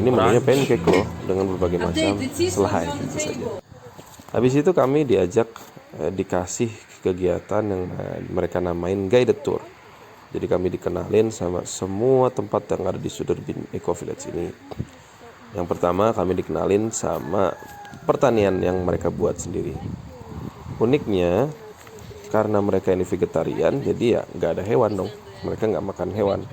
ini menunya pancake loh, dengan berbagai macam selai tentu saja. Habis itu kami diajak dikasih kegiatan yang mereka namain guided tour. Jadi kami dikenalin sama semua tempat yang ada di Suderbin Eco Village ini. Yang pertama kami dikenalin sama pertanian yang mereka buat sendiri. Uniknya karena mereka ini vegetarian, jadi ya nggak ada hewan dong. Mereka nggak makan hewan.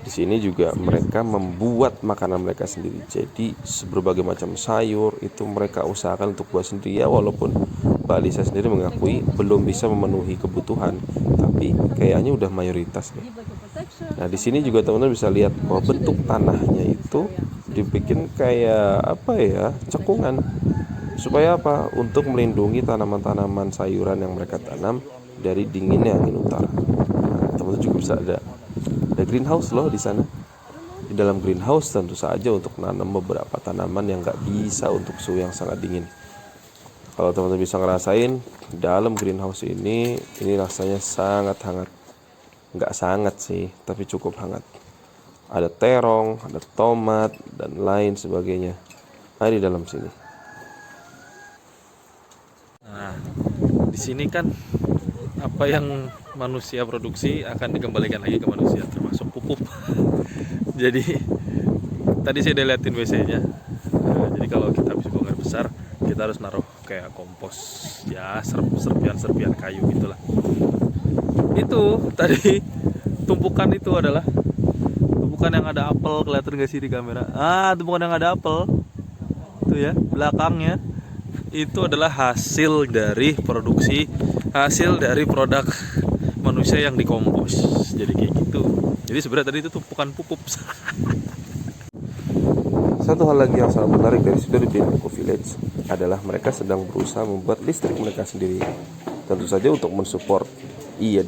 Di sini juga mereka membuat makanan mereka sendiri. Jadi berbagai macam sayur itu mereka usahakan untuk buat sendiri ya, walaupun Mbak Lisa sendiri mengakui belum bisa memenuhi kebutuhan, tapi kayaknya udah mayoritas nih. Nah di sini juga teman-teman bisa lihat bahwa bentuk tanahnya itu dibikin kayak apa ya, cekungan. Supaya apa? Untuk melindungi tanaman-tanaman sayuran yang mereka tanam dari dinginnya angin utara. Nah, teman-teman juga bisa ada greenhouse loh di sana. Di dalam greenhouse tentu saja untuk menanam beberapa tanaman yang nggak bisa untuk suhu yang sangat dingin. Kalau teman-teman bisa ngerasain dalam greenhouse ini rasanya sangat hangat. Nggak sangat sih, tapi cukup hangat. Ada terong, ada tomat dan lain sebagainya. Ada di dalam sini. Nah, di sini kan apa yang manusia produksi akan dikembalikan lagi ke manusia, termasuk pupuk. Jadi tadi saya udah liatin WC-nya. Jadi kalau kita habis buang air besar, kita harus naruh kayak kompos, ya serpian kayu gitulah. Itu tadi tumpukan itu adalah tumpukan yang ada apel, kelihatan gak sih di kamera? Tumpukan yang ada apel. Tuh ya, belakangnya. Itu adalah hasil dari produk manusia yang dikompos. Jadi kayak gitu. Jadi sebenarnya tadi itu tumpukan pupuk. Satu hal lagi yang sangat menarik dari Suderbin Eco Village adalah mereka sedang berusaha membuat listrik mereka sendiri. Tentu saja untuk mensupport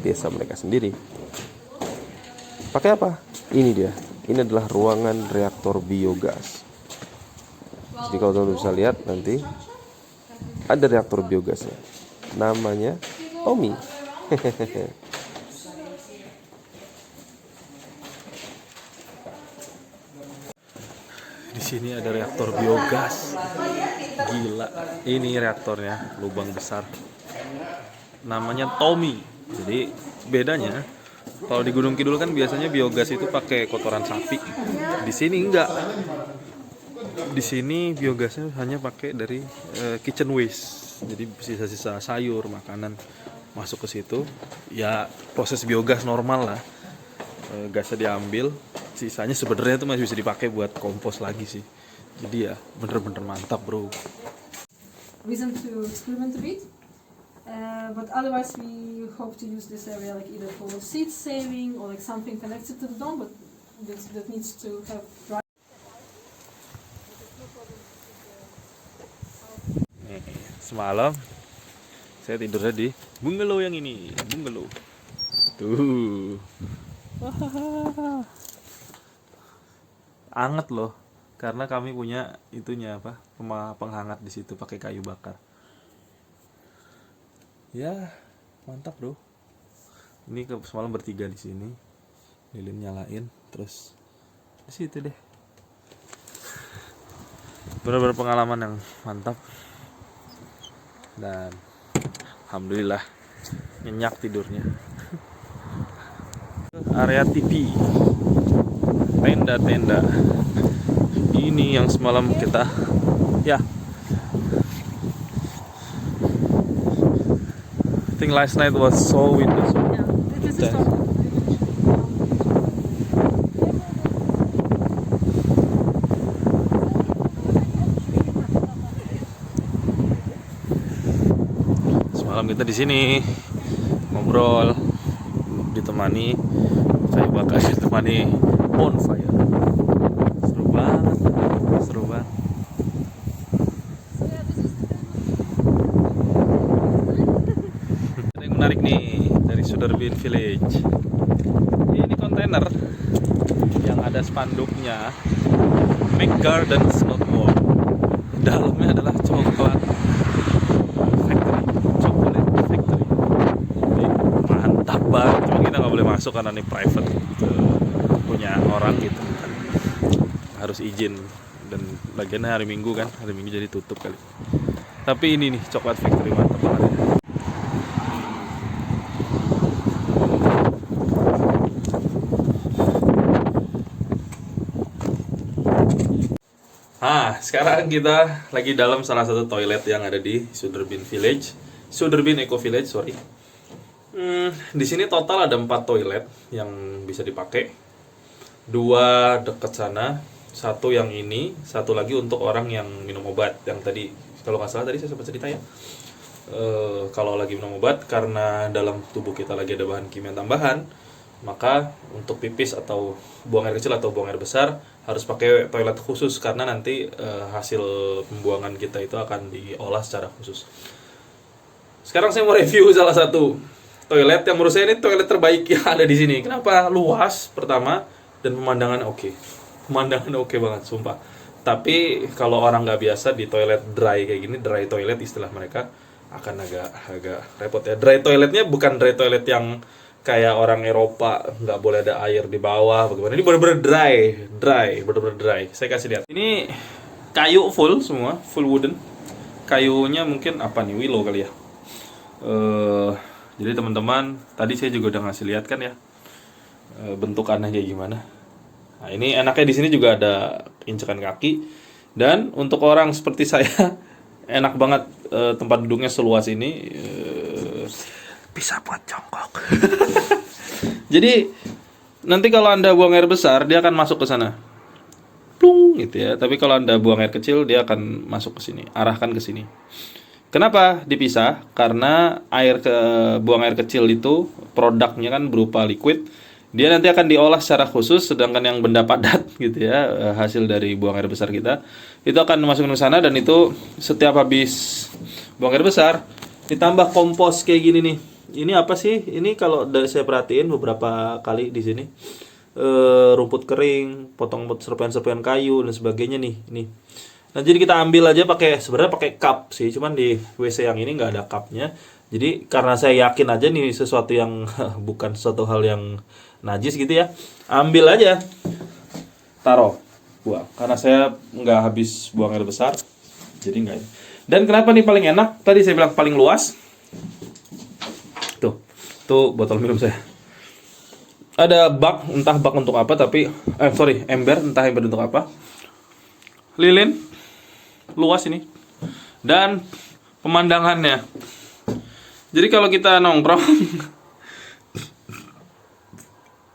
desa mereka sendiri. Pakai apa? Ini dia. Ini adalah ruangan reaktor biogas. Jadi kalau teman-teman bisa lihat nanti ada reaktor biogasnya. Namanya Tommy. Di sini ada reaktor biogas. Gila. Ini reaktornya, lubang besar. Namanya Tommy. Jadi bedanya kalau di Gunung Kidul kan biasanya biogas itu pakai kotoran sapi. Di sini enggak. Di sini biogasnya hanya pakai dari kitchen waste. Jadi sisa-sisa sayur, makanan masuk ke situ. Ya proses biogas normal lah. Gasnya diambil, sisanya sebenarnya itu masih bisa dipakai buat kompos lagi sih. Jadi ya bener-bener mantap bro. Reason to experiment a bit, but otherwise we hope to use this area like either for seed saving or like something connected to the dome, but that needs to have dry. Semalam saya tidurnya di bungalow yang ini, bungalow. Tuh. Anget loh, karena kami punya itunya apa, penghangat di situ pakai kayu bakar. Ya, mantap bro. Ini semalam bertiga di sini, lilin nyalain, terus di situ deh. Benar-benar pengalaman yang mantap. Dan alhamdulillah nyenyak tidurnya. Area TV, tenda-tenda ini yang semalam kita I think last night was so windy, so intense. Semalam kita di sini ngobrol, ditemani kayu bakar, ditemani bonfire. Seru banget, seru banget. Ada yang menarik nih dari Suderbin Village. Ini kontainer yang ada spanduknya Make Gardens Not War. Dalamnya adalah coklat factory. Jadi, mantap banget. Cuma kita nggak boleh masuk karena ini private, punya orang gitu kan, harus izin. dan lagian hari Minggu kan, hari Minggu jadi tutup kali. Tapi ini nih coklat factory mantap banget. Sekarang kita lagi dalam salah satu toilet yang ada di Suderbin Eco Village, sorry. Di sini total ada 4 toilet yang bisa dipakai. 2 dekat sana, 1 yang ini, 1 lagi untuk orang yang minum obat. Yang tadi, kalau nggak salah tadi saya sempat cerita ya. Kalau lagi minum obat, karena dalam tubuh kita lagi ada bahan kimia tambahan, maka untuk pipis atau buang air kecil atau buang air besar harus pakai toilet khusus, karena nanti hasil pembuangan kita itu akan diolah secara khusus. Sekarang saya mau review salah satu toilet yang menurut saya ini toilet terbaik yang ada di sini. Kenapa? Luas pertama dan pemandangan oke. Pemandangan oke banget, sumpah. Tapi kalau orang nggak biasa di toilet dry kayak gini, dry toilet istilah mereka, akan agak repot ya. Dry toiletnya bukan dry toilet yang kayak orang Eropa nggak boleh ada air di bawah bagaimana. Ini benar-benar benar-benar dry. Saya kasih lihat. Ini kayu full semua, full wooden. Kayunya mungkin apa nih, willow kali ya. Jadi teman-teman, tadi saya juga udah ngasih lihat kan ya bentukannya kayak gimana. Nah, ini enaknya di sini juga ada incekan kaki, dan untuk orang seperti saya enak banget tempat duduknya seluas ini. Bisa buat jongkok. Jadi nanti kalau Anda buang air besar, dia akan masuk ke sana. Plung gitu ya. Tapi kalau Anda buang air kecil, dia akan masuk ke sini, arahkan ke sini. Kenapa dipisah? Karena buang air kecil itu produknya kan berupa liquid. Dia nanti akan diolah secara khusus, sedangkan yang benda padat gitu ya, hasil dari buang air besar kita, itu akan masuk ke sana, dan itu setiap habis buang air besar ditambah kompos kayak gini nih. Ini apa sih? Ini kalau dari saya perhatiin beberapa kali di sini, rumput kering, potong serpihan-serpihan kayu dan sebagainya nih. Nah, jadi kita ambil aja sebenarnya pakai cup sih, cuman di WC yang ini nggak ada cupnya. Jadi karena saya yakin aja nih sesuatu yang bukan sesuatu hal yang najis gitu ya, ambil aja, taruh, buang. Karena saya nggak habis buang air besar, jadi nggak. Dan kenapa nih paling enak? Tadi saya bilang paling luas. Tuh botol minum saya. Ada bak, entah bak untuk apa, tapi ember, entah ember untuk apa. Lilin, luas ini. Dan pemandangannya. Jadi kalau kita nongkrong,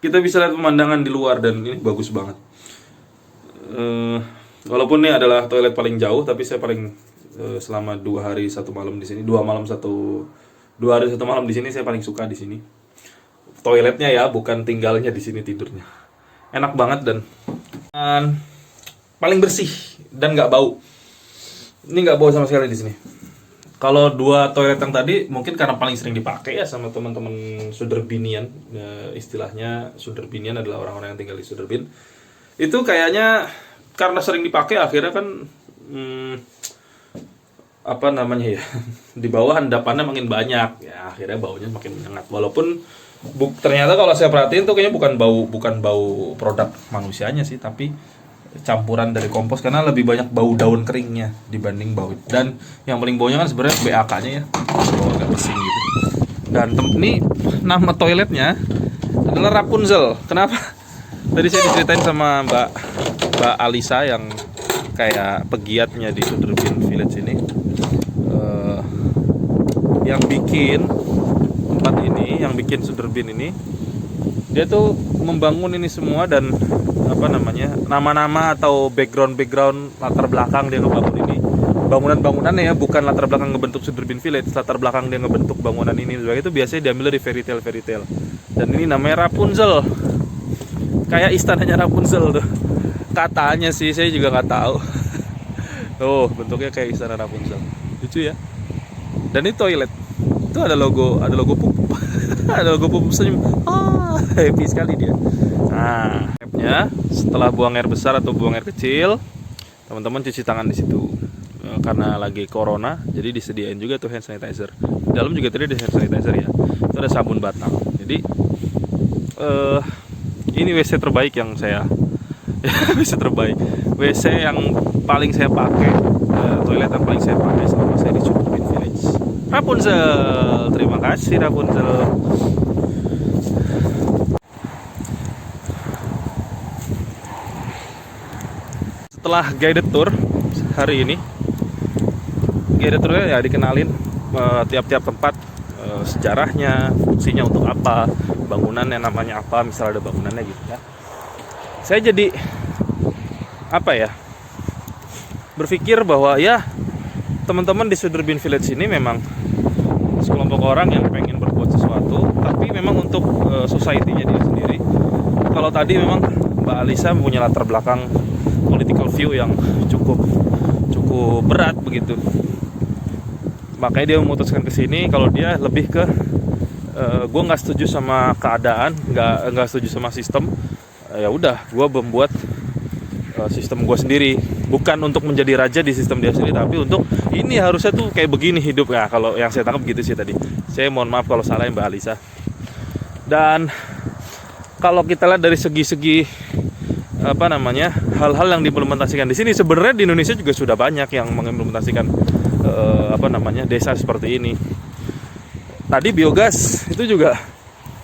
kita bisa lihat pemandangan di luar, dan ini bagus banget. Walaupun ini adalah toilet paling jauh, tapi saya paling selama 2 hari 1 malam di sini, 2 hari 1 malam di sini, saya paling suka di sini. Toiletnya ya, bukan tinggalnya di sini, tidurnya. Enak banget dan paling bersih dan nggak bau. Ini nggak bau sama sekali di sini. Kalau 2 toilet yang tadi mungkin karena paling sering dipakai ya sama teman-teman Suderbinian. Istilahnya Suderbinian adalah orang-orang yang tinggal di Suderbin. Itu kayaknya karena sering dipakai akhirnya kan apa namanya ya, di bawah endapannya makin banyak ya, akhirnya baunya makin menyengat. Walaupun ternyata kalau saya perhatiin tuh kayaknya bukan bau produk manusianya sih, tapi campuran dari kompos, karena lebih banyak bau daun keringnya dibanding bau. Dan yang paling baunya kan sebenarnya BAK-nya ya, bau agak pesing gitu. Dan ini nama toiletnya adalah Rapunzel. Kenapa? Tadi saya diceritain sama Mbak Alisa yang kayak pegiatnya di Suderbin Village ini. Yang bikin tempat ini, yang bikin Suderbin ini, dia tuh membangun ini semua, dan apa namanya, nama-nama atau background latar belakang dia ngebangun ini, bangunannya ya, bukan latar belakang ngebentuk Suderbin Village, latar belakang dia ngebentuk bangunan ini itu biasanya diambil dari fairy tale. Dan ini namanya Rapunzel, kayak istananya Rapunzel tuh katanya sih, saya juga nggak tahu. Tuh bentuknya kayak istana Rapunzel, lucu ya. Dan ini toilet itu ada logo pup ada logo pup senyum, happy sekali dia. Nah, stepnya setelah buang air besar atau buang air kecil, teman-teman cuci tangan di situ. Karena lagi corona, jadi disediain juga tuh hand sanitizer. Di dalam juga tadi ada hand sanitizer ya. Itu ada sabun batang. Jadi ini WC terbaik yang saya WC terbaik, WC yang paling saya pakai, toilet yang paling saya pakai selama saya di Suderbin Village. Rapunzel, terima kasih Rapunzel. Setelah guided tour hari ini, guided tournya ya dikenalin tiap-tiap tempat, sejarahnya, fungsinya untuk apa, bangunannya namanya apa, misalnya ada bangunannya gitu ya. Saya jadi apa ya, berpikir bahwa ya teman-teman di Suderbin Village ini memang sekelompok orang yang pengen berbuat sesuatu, tapi memang untuk society-nya dia sendiri. Kalau tadi memang Mbak Alisa punya latar belakang political view yang cukup berat begitu, makanya dia memutuskan ke sini. Kalau dia lebih ke gue nggak setuju sama keadaan, nggak setuju sama sistem, ya udah gue membuat sistem gue sendiri, bukan untuk menjadi raja di sistem dia sendiri, tapi untuk ini harusnya tuh kayak begini hidup ya. Kalau yang saya tangkap gitu sih tadi. Saya mohon maaf kalau salah ya Mbak Alisa. Dan kalau kita lihat dari segi-segi hal-hal yang diimplementasikan di sini, sebenarnya di Indonesia juga sudah banyak yang mengimplementasikan desa seperti ini. Tadi biogas itu juga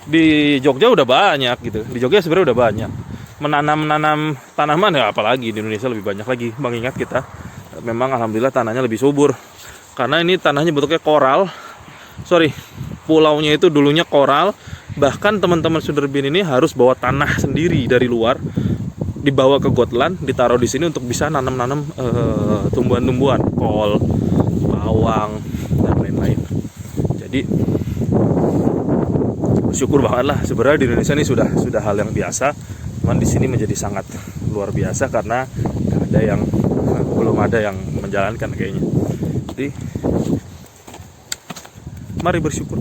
di Jogja udah banyak gitu. Di Jogja sebenarnya udah banyak. Menanam tanaman ya, apalagi di Indonesia lebih banyak lagi. Mengingat kita memang alhamdulillah tanahnya lebih subur. Karena ini tanahnya bentuknya koral. Pulaunya itu dulunya koral. Bahkan teman-teman Suderbin ini harus bawa tanah sendiri dari luar, dibawa ke Gotland, ditaruh di sini untuk bisa nanam-nanam tumbuhan-tumbuhan, kol, bawang, dan lain-lain. Jadi bersyukur banget lah. Sebenarnya di Indonesia ini sudah hal yang biasa, cuman di sini menjadi sangat luar biasa karena belum ada yang menjalankan kayaknya. Jadi mari bersyukur.